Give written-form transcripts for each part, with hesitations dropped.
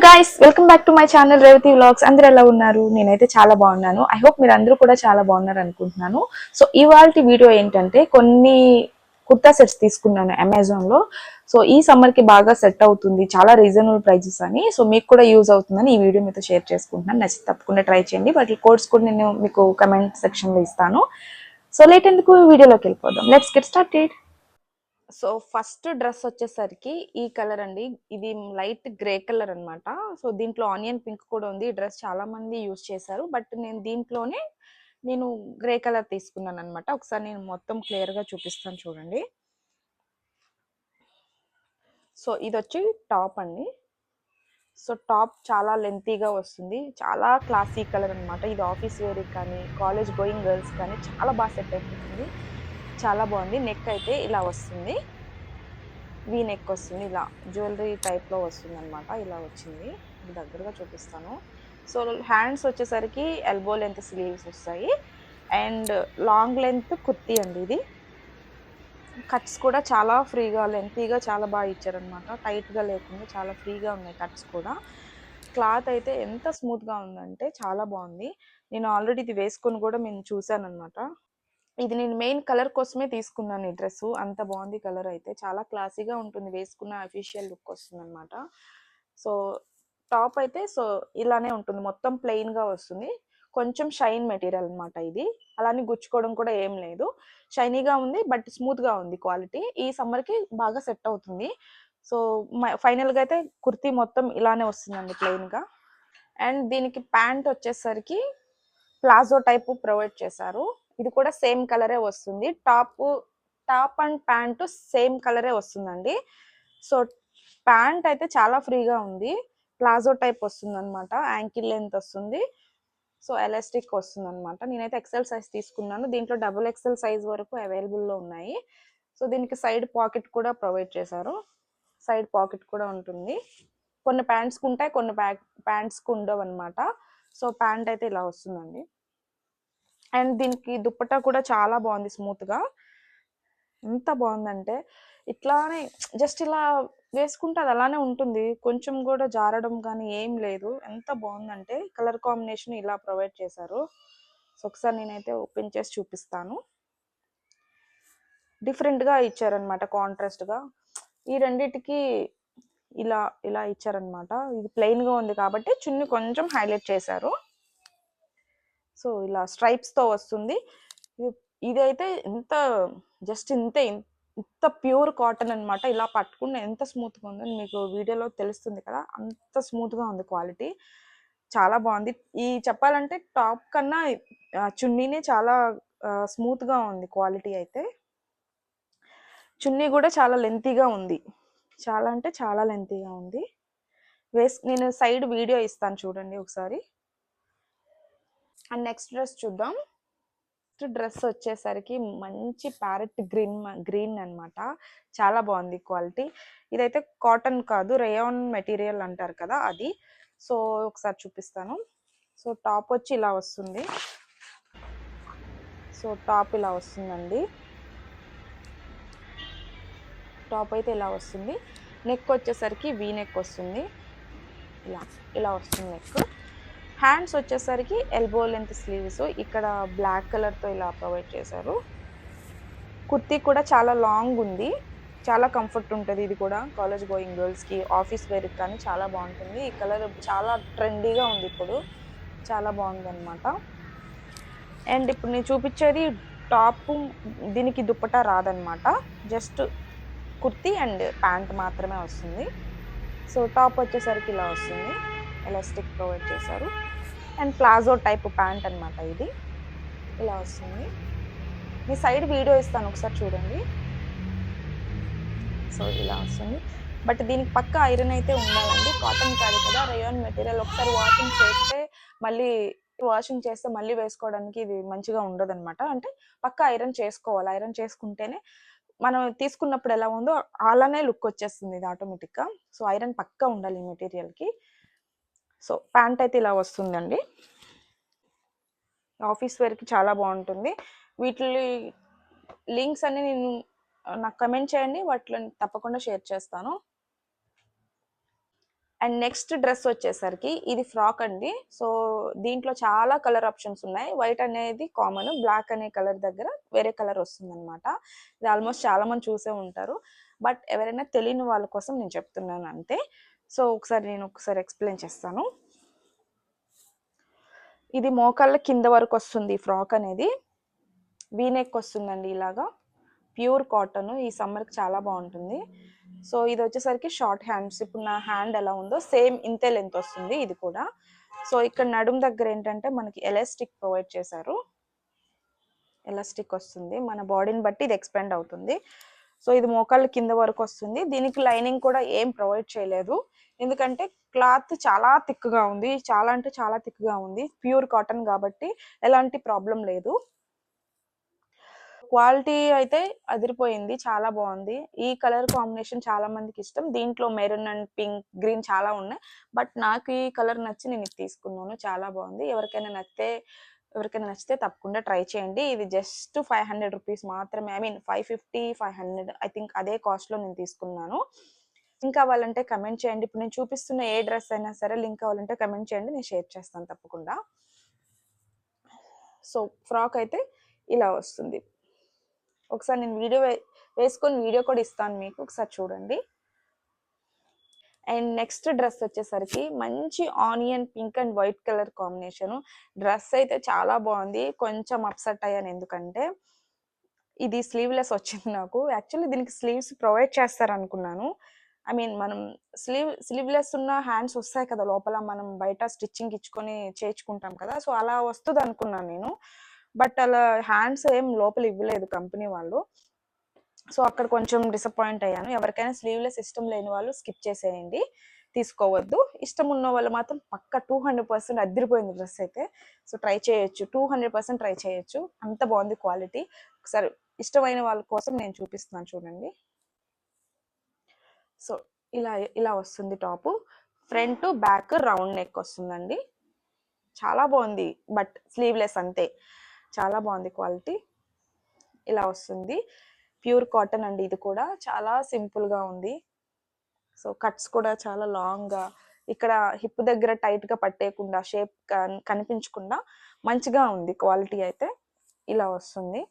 Guys, welcome back to my channel Revathi vlogs. అందరూ ఎలా ఉన్నారు? నేనైతే చాలా బాగున్నాను. ఐ హోప్ మీరు అందరూ కూడా చాలా బాగున్నారు అనుకుంటున్నాను. సో ఇవాల్టి వీడియో ఏంటంటే కొన్ని కుర్తా సెట్స్ తీసుకున్నాను అమెజాన్ లో. సో ఈ సమ్మర్ కి బాగా సెట్ అవుతుంది, చాలా రీజనబుల్ ప్రైజెస్ అని. సో మీకు కూడా యూజ్ అవుతుందని ఈ వీడియో మీతో షేర్ చేసుకుంటున్నాను. నచ్చితే తప్పకుండా ట్రై చేయండి. వాటి కోడ్స్ కూడా నేను మీకు కమెంట్ సెక్షన్ లో ఇస్తాను. సో లేట్ ఎందుకు, వీడియోలోకి వెళ్ళిపోదాం. Let's get started. So first dress వచ్చేసరికి ఈ కలర్ అండి. ఇది లైట్ గ్రే కలర్ అన్నమాట. సో దీంట్లో ఆనియన్ పింక్ కూడా ఉంది. ఈ డ్రెస్ చాలా మంది యూజ్ చేశారు, బట్ నేను దీంట్లోనే గ్రే కలర్ తీసుకున్నాను అనమాట. ఒకసారి నేను మొత్తం క్లియర్ గా చూపిస్తాను చూడండి. సో ఇది వచ్చి టాప్ అండి. సో టాప్ చాలా లెంతీగా వస్తుంది, చాలా క్లాసీ కలర్ అన్నమాట. ఇది ఆఫీస్ వేర్ కానీ కాలేజ్ గోయింగ్ గర్ల్స్ కానీ చాలా బాగా సెట్ అయిపోతుంది. చాలా బాగుంది. నెక్ అయితే ఇలా వస్తుంది, వీ నెక్ వస్తుంది, ఇలా జ్యువెలరీ టైప్లో వస్తుంది అనమాట. ఇలా వచ్చింది, ఇది దగ్గరగా చూపిస్తాను. సో హ్యాండ్స్ వచ్చేసరికి ఎల్బో లెంత్ స్లీవ్స్ వస్తాయి అండ్ లాంగ్ లెంత్ కుర్తీ అండి. ఇది కట్స్ కూడా చాలా ఫ్రీగా లెంతీగా చాలా బాగా ఇచ్చారనమాట. టైట్గా లేకుండా చాలా ఫ్రీగా ఉన్నాయి కట్స్ కూడా. క్లాత్ అయితే ఎంత స్మూత్గా ఉందంటే చాలా బాగుంది. నేను ఆల్రెడీ ఇది వేసుకొని కూడా నేను చూసాను అనమాట. ఇది నేను మెయిన్ కలర్ కోసమే తీసుకున్నాను ఈ డ్రెస్. అంత బాగుంది కలర్ అయితే, చాలా క్లాసీగా ఉంటుంది, వేసుకున్న అఫీషియల్ లుక్ వస్తుంది అనమాట. సో టాప్ అయితే సో ఇలానే ఉంటుంది, మొత్తం ప్లెయిన్ గా వస్తుంది. కొంచెం షైన్ మెటీరియల్ అనమాట ఇది. అలానే గుచ్చుకోవడం కూడా ఏం లేదు, షైనీగా ఉంది, బట్ స్మూత్ గా ఉంది క్వాలిటీ. ఈ సమ్మర్ కి బాగా సెట్ అవుతుంది. సో ఫైనల్ గా అయితే కుర్తీ మొత్తం ఇలానే వస్తుందండి, ప్లెయిన్ గా. అండ్ దీనికి ప్యాంట్ వచ్చేసరికి ప్లాజో టైప్ ప్రొవైడ్ చేశారు. ఇది కూడా సేమ్ కలరే వస్తుంది. టాప్ అండ్ ప్యాంటు సేమ్ కలరే వస్తుందండి. సో ప్యాంట్ అయితే చాలా ఫ్రీగా ఉంది, ప్లాజో టైప్ వస్తుంది అనమాట. యాంకిల్ లెంత్ వస్తుంది, సో ఎలాస్టిక్ వస్తుంది అనమాట. నేనైతే ఎక్సెల్ సైజ్ తీసుకున్నాను. దీంట్లో డబుల్ ఎక్సెల్ సైజ్ వరకు అవైలబుల్లో ఉన్నాయి. సో దీనికి సైడ్ పాకెట్ కూడా ప్రొవైడ్ చేశారు, సైడ్ పాకెట్ కూడా ఉంటుంది. కొన్ని ప్యాంట్స్కి ఉంటాయి, కొన్ని ప్యాంట్స్కి ఉండవు అనమాట. సో ప్యాంట్ అయితే ఇలా వస్తుందండి. అండ్ దీనికి దుప్పట్టా కూడా చాలా బాగుంది, స్మూత్ గా. ఎంత బాగుందంటే ఇట్లానే జస్ట్ ఇలా వేసుకుంటే అది అలానే ఉంటుంది, కొంచెం కూడా జారడం కానీ ఏం లేదు. ఎంత బాగుందంటే కలర్ కాంబినేషన్ ఇలా ప్రొవైడ్ చేశారు. సో ఒకసారి నేనైతే ఓపెన్ చేసి చూపిస్తాను. డిఫరెంట్ గా ఇచ్చారనమాట, కాంట్రాస్ట్ గా. ఈ రెండిటికి ఇలా ఇలా ఇచ్చారనమాట. ఇది ప్లెయిన్ గా ఉంది కాబట్టి చున్ని కొంచెం హైలైట్ చేశారు. సో ఇలా స్ట్రైప్స్ తో వస్తుంది. ఇదైతే ఎంత జస్ట్ ఇంతే, ఇంత ప్యూర్ కాటన్ అనమాట. ఇలా పట్టుకున్న ఎంత స్మూత్ గా ఉందని మీకు వీడియోలో తెలుస్తుంది కదా, అంత స్మూత్ గా ఉంది క్వాలిటీ. చాలా బాగుంది. ఈ చెప్పాలంటే టాప్ కన్నా చున్నీనే చాలా స్మూత్ గా ఉంది క్వాలిటీ అయితే. చున్నీ కూడా చాలా లెంతీగా ఉంది, చాలా అంటే చాలా లెంతీగా ఉంది. నేను సైడ్ వీడియో ఇస్తాను చూడండి ఒకసారి. అండ్ నెక్స్ట్ డ్రెస్ చూద్దాం. డ్రెస్ వచ్చేసరికి మంచి ప్యారెట్ గ్రీన్ అన్నమాట. చాలా బాగుంది క్వాలిటీ. ఇదైతే కాటన్ కాదు, రేయాన్ మెటీరియల్ అంటారు కదా అది. సో ఒకసారి చూపిస్తాను. సో టాప్ వచ్చి ఇలా వస్తుంది. సో టాప్ ఇలా వస్తుందండి. టాప్ అయితే ఇలా వస్తుంది. నెక్ వచ్చేసరికి వీ నెక్ వస్తుంది, ఇలా ఇలా వస్తుంది నెక్. హ్యాండ్స్ వచ్చేసరికి ఎల్బో లెంత్ స్లీవ్స్, ఇక్కడ బ్లాక్ కలర్తో ఇలా ప్రొవైడ్ చేశారు. కుర్తీ కూడా చాలా లాంగ్ ఉంది, చాలా కంఫర్ట్ ఉంటుంది. ఇది కూడా కాలేజ్ గోయింగ్ గర్ల్స్కి, ఆఫీస్ వేర్కి కానీ చాలా బాగుంటుంది. ఈ కలర్ చాలా ట్రెండీగా ఉంది ఇప్పుడు, చాలా బాగుంది అనమాట. అండ్ ఇప్పుడు నేను చూపించేది టాప్, దీనికి దుప్పటా రాదనమాట, జస్ట్ కుర్తీ అండ్ ప్యాంట్ మాత్రమే వస్తుంది. సో టాప్ వచ్చేసరికి ఇలా వస్తుంది, ఎలాస్టిక్ ప్రొవైడ్ చేశారు. అండ్ ప్లాజో టైప్ ప్యాంట్ అనమాట ఇది, ఇలా వస్తుంది. మీ సైడ్ వీడియో ఇస్తాను ఒకసారి చూడండి. సో ఇలా వస్తుంది, బట్ దీనికి పక్క ఐరన్ అయితే ఉండాలండి, కాటన్ కాదు కదా, రేయాన్ మెటీరియల్. ఒకసారి వాషింగ్ చేస్తే మళ్ళీ వేసుకోవడానికి ఇది మంచిగా ఉండదు అనమాట. అంటే పక్క ఐరన్ చేసుకోవాలి, ఐరన్ చేసుకుంటేనే మనం తీసుకున్నప్పుడు ఎలా ఉందో అలానే లుక్ వచ్చేస్తుంది ఇది ఆటోమేటిక్గా. సో ఐరన్ పక్కా ఉండాలి ఈ మెటీరియల్కి. సో ప్యాంట్ అయితే ఇలా వస్తుందండి. ఆఫీస్ వేర్కి చాలా బాగుంటుంది. వీటి లింక్స్ అన్ని నేను నాకు కమెంట్ చేయండి, వాటిని తప్పకుండా షేర్ చేస్తాను. అండ్ నెక్స్ట్ డ్రెస్ వచ్చేసరికి ఇది ఫ్రాక్ అండి. సో దీంట్లో చాలా కలర్ ఆప్షన్స్ ఉన్నాయి. వైట్ అనేది కామన్, బ్లాక్ అనే కలర్ దగ్గర వేరే కలర్ వస్తుందన్నమాట. ఇది ఆల్మోస్ట్ చాలా మంది చూసే ఉంటారు, బట్ ఎవరైనా తెలియని వాళ్ళ కోసం నేను చెప్తున్నాను అంతే. సో నేను ఒకసారి ఎక్స్ప్లెయిన్ చేస్తాను. ఇది మోకాళ్ళ కింద వరకు వస్తుంది ఫ్రాక్ అనేది. వీనెక్ వస్తుందండి ఇలాగా, ప్యూర్ కాటన్. ఈ సమ్మర్కి చాలా బాగుంటుంది. సో ఇది వచ్చేసరికి షార్ట్ హ్యాండ్స్. ఇప్పుడు నా హ్యాండ్ ఎలా ఉందో సేమ్ ఇంతే లెంత్ వస్తుంది ఇది కూడా. సో ఇక్కడ నడుము దగ్గర ఏంటంటే మనకి ఎలాస్టిక్ ప్రొవైడ్ చేశారు. ఎలాస్టిక్ వస్తుంది, మన బాడీని బట్టి ఇది ఎక్స్పెండ్ అవుతుంది. సో ఇది మోకాళ్ళ కింద వరకు వస్తుంది. దీనికి లైనింగ్ కూడా ఏం ప్రొవైడ్ చేయలేదు, ఎందుకంటే క్లాత్ చాలా థిక్గా ఉంది. చాలా అంటే చాలా థిక్గా ఉంది. ప్యూర్ కాటన్ కాబట్టి ఎలాంటి ప్రాబ్లం లేదు. క్వాలిటీ అయితే అదిరిపోయింది, చాలా బాగుంది. ఈ కలర్ కాంబినేషన్ చాలా మందికి ఇష్టం. దీంట్లో మెరూన్ అండ్ పింక్, గ్రీన్ చాలా ఉన్నాయి, బట్ నాకు ఈ కలర్ నచ్చి నేను ఇది తీసుకున్నాను. చాలా బాగుంది. ఎవరికైనా నచ్చితే తప్పకుండా ట్రై చేయండి. ఇది జస్ట్ 500 రూపీస్ మాత్రమే. ఐ మీన్ 550, 500 ఐ థింక్ అదే కాస్ట్లో నేను తీసుకున్నాను. లింక్ కావాలంటే కమెంట్ చేయండి. ఇప్పుడు నేను చూపిస్తున్న ఏ డ్రెస్ అయినా సరే లింక్ కావాలంటే కమెంట్ చేయండి, నేను షేర్ చేస్తాను తప్పకుండా. సో ఫ్రాక్ అయితే ఇలా వస్తుంది. ఒకసారి నేను వీడియో వేసుకొని వీడియో కూడా ఇస్తాను మీకు, ఒకసారి చూడండి. అండ్ నెక్స్ట్ డ్రెస్ వచ్చేసరికి మంచి onion pink and white colour combination. Dress అయితే చాలా బాగుంది. కొంచెం అప్సెట్ అయ్యాను, ఎందుకంటే ఇది స్లీవ్లెస్ వచ్చింది నాకు. యాక్చువల్లీ దీనికి స్లీవ్స్ ప్రొవైడ్ చేస్తారు అనుకున్నాను. ఐ మీన్ మనం స్లీవ్లెస్ ఉన్న హ్యాండ్స్ వస్తాయి కదా లోపల, మనం బయట స్టిచ్చింగ్ ఇచ్చుకొని చేయించుకుంటాం కదా, సో అలా వస్తుంది అనుకున్నాను నేను. బట్ అలా హ్యాండ్స్ ఏం లోపల ఇవ్వలేదు కంపెనీ వాళ్ళు. సో అక్కడ కొంచెం డిసప్పాయింట్ అయ్యాను. ఎవరికైనా స్లీవ్లెస్ ఇష్టం లేని వాళ్ళు స్కిప్ చేసేయండి, తీసుకోవద్దు. ఇష్టం ఉన్న వాళ్ళు మాత్రం పక్క 200% అదిరిపోయింది డ్రెస్ అయితే. సో ట్రై చేయొచ్చు, 200% ట్రై చేయొచ్చు, అంత బాగుంది క్వాలిటీ. ఒకసారి ఇష్టమైన వాళ్ళ కోసం నేను చూపిస్తున్నాను చూడండి. సో ఇలా వస్తుంది top. Front back round neck వస్తుందండి. చాలా బాగుంది, బట్ స్లీవ్లెస్ అంతే. చాలా బాగుంది క్వాలిటీ. ఇలా వస్తుంది. ప్యూర్ కాటన్ అండి. ఇది కూడా చాలా సింపుల్గా ఉంది. సో కట్స్ కూడా చాలా లాంగ్గా, ఇక్కడ హిప్ దగ్గర టైట్గా పట్టేయకుండా, షేప్ కనిపించకుండా మంచిగా ఉంది క్వాలిటీ అయితే. ఇలా వస్తుంది.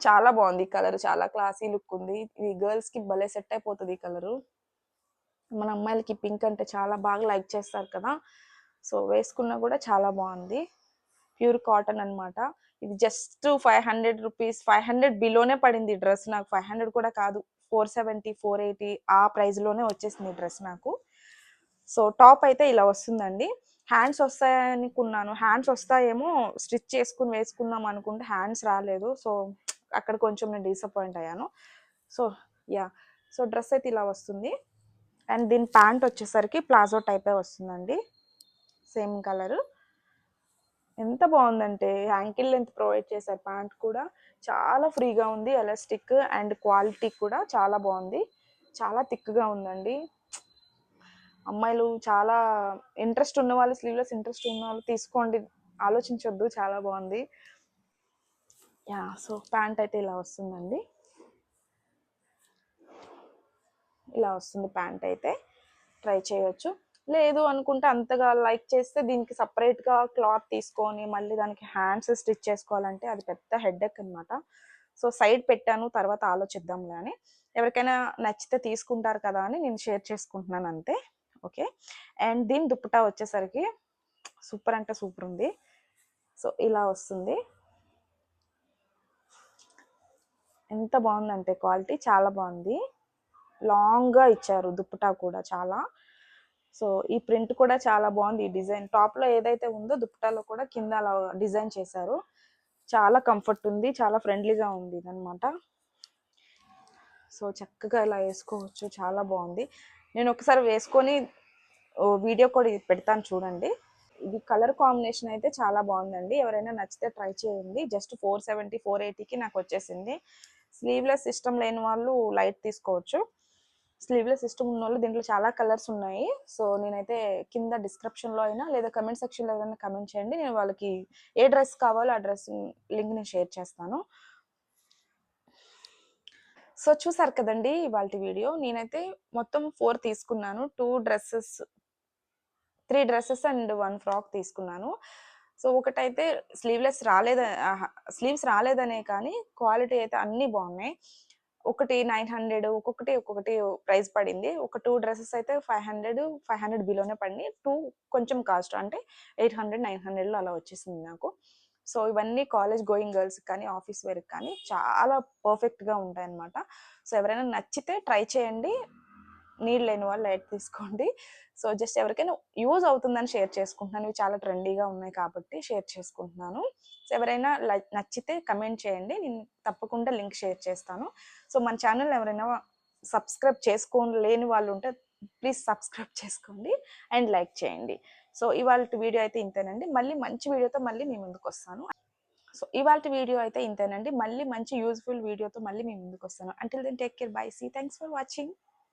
చాలా బాగుంది. కలర్ చాలా క్లాసీ లుక్ ఉంది. ఇది గర్ల్స్కి భలే సెట్ అయిపోతుంది ఈ కలరు. మన అమ్మాయిలకి పింక్ అంటే చాలా బాగా లైక్ చేస్తారు కదా, సో వేసుకున్నా కూడా చాలా బాగుంది. ప్యూర్ కాటన్ అనమాట. ఇది జస్ట్ 500 రూపీస్, 500 బిలోనే పడింది డ్రెస్ నాకు. 500 కూడా కాదు, 470, 480 ఆ ప్రైస్లోనే వచ్చేసింది డ్రెస్ నాకు. సో టాప్ అయితే ఇలా వస్తుందండి. హ్యాండ్స్ వస్తాయనుకున్నాను, హ్యాండ్స్ వస్తాయేమో స్టిచ్ చేసుకుని వేసుకుందాం అనుకుంటే హ్యాండ్స్ రాలేదు. సో అక్కడ కొంచెం నేను డిసప్పాయింట్ అయ్యాను. సో సో డ్రెస్ అయితే ఇలా వస్తుంది. అండ్ దీని ప్యాంట్ వచ్చేసరికి ప్లాజో టైపే వస్తుందండి, సేమ్ కలరు. ఎంత బాగుందంటే యాంకిల్ లెంత్ ప్రొవైడ్ చేశారు. ప్యాంట్ కూడా చాలా ఫ్రీగా ఉంది, ఎలాస్టిక్ అండ్ క్వాలిటీ కూడా చాలా బాగుంది. చాలా థిక్గా ఉందండి. అమ్మాయిలు చాలా ఇంట్రెస్ట్ ఉన్న వాళ్ళు, స్లీవ్లెస్ ఇంట్రెస్ట్ ఉన్న వాళ్ళు తీసుకోండి, ఆలోచించొద్దు, చాలా బాగుంది. సో ప్యాంట్ అయితే ఇలా వస్తుందండి. ఇలా వస్తుంది ప్యాంట్ అయితే. ట్రై చేయొచ్చు. లేదు అనుకుంటే, అంతగా లైక్ చేస్తే దీనికి సపరేట్గా క్లాత్ తీసుకొని మళ్ళీ దానికి హ్యాండ్స్ స్టిచ్ చేసుకోవాలంటే అది పెద్ద హెడేక్ అనమాట. సో సైడ్ పెట్టాను, తర్వాత ఆలోచిద్దాంలే అని. ఎవరికైనా నచ్చితే తీసుకుంటారు కదా అని నేను షేర్ చేసుకుంటున్నాను అంతే. ఓకే. అండ్ దీని దుప్పటా వచ్చేసరికి సూపర్ అంటే సూపర్ ఉంది. సో ఇలా వస్తుంది. ఎంత బాగుందంటే క్వాలిటీ చాలా బాగుంది. లాంగ్గా ఇచ్చారు దుప్పటా కూడా చాలా. సో ఈ ప్రింట్ కూడా చాలా బాగుంది. ఈ డిజైన్ టాప్లో ఏదైతే ఉందో దుప్పటాలో కూడా కింద అలా డిజైన్ చేశారు. చాలా కంఫర్ట్ ఉంది, చాలా ఫ్రెండ్లీగా ఉంది అనమాట. సో చక్కగా ఇలా వేసుకోవచ్చు, చాలా బాగుంది. నేను ఒకసారి వేసుకొని వీడియో కూడా పెడతాను చూడండి. ఇది కలర్ కాంబినేషన్ అయితే చాలా బాగుందండి. ఎవరైనా నచ్చితే ట్రై చేయండి. జస్ట్ 470, 480కి నాకు వచ్చేసింది. స్లీవ్లెస్ ఇష్టం లేని వాళ్ళు లైట్ తీసుకోవచ్చు. స్లీవ్లెస్ ఇష్టం ఉన్న వాళ్ళు దీంట్లో చాలా కలర్స్ ఉన్నాయి. సో నేనైతే కింద డిస్క్రిప్షన్లో అయినా లేదా కమెంట్ సెక్షన్లో ఏదైనా కమెంట్ చేయండి, నేను వాళ్ళకి ఏ డ్రెస్ కావాలో ఆ డ్రెస్ లింక్ నేను షేర్ చేస్తాను. సో చూసారు కదండి ఇవాళ వీడియో. నేనైతే మొత్తం 4 తీసుకున్నాను. 2 డ్రెస్సెస్ 3 డ్రెసెస్ అండ్ 1 ఫ్రాక్ తీసుకున్నాను. సో, ఒకటైతే స్లీవ్స్ రాలేదనే కానీ క్వాలిటీ అయితే అన్నీ బాగున్నాయి. ఒకటి 900 ఒక్కొక్కటి ప్రైస్ పడింది. ఒక 2 డ్రెసెస్ అయితే 500 బిలోనే పడినాయి. 2 కొంచెం కాస్ట్ అంటే 800, 900లో అలా వచ్చేసింది నాకు. సో, ఇవన్నీ కాలేజ్ గోయింగ్ గర్ల్స్‌కి కానీ, ఆఫీస్ వేర్‌కి కానీ చాలా పర్ఫెక్ట్‌గా ఉంటాయన్నమాట. సో, ఎవరైనా నచ్చితే ట్రై చేయండి. నీడ్ లేని వాళ్ళు లైట్ తీసుకోండి. సో, జస్ట్ ఎవరికైనా యూజ్ అవుతుందని షేర్ చేసుకుంటున్నాను. ఇవి చాలా ట్రెండీగా ఉన్నాయి కాబట్టి షేర్ చేసుకుంటున్నాను. సో, ఎవరైనా నచ్చితే కమెంట్ చేయండి. నేను తప్పకుండా లింక్ షేర్ చేస్తాను. సో, మన ఛానల్ ఎవరైనా సబ్స్క్రైబ్ చేసుకోలేని వాళ్ళు ఉంటే ప్లీజ్ సబ్స్క్రైబ్ చేసుకోండి అండ్ లైక్ చేయండి. సో, ఇవాల్టి వీడియో అయితే ఇంతేనండి. మళ్ళీ మంచి వీడియోతో మళ్ళీ మీ ముందుకొస్తాను. సో, ఇవాల్టి వీడియో అయితే ఇంతేనండి. మళ్ళీ మంచి యూజ్‌ఫుల్ వీడియోతో మళ్ళీ మీ ముందుకొస్తాను. Until then take care. Bye. See thanks for watching.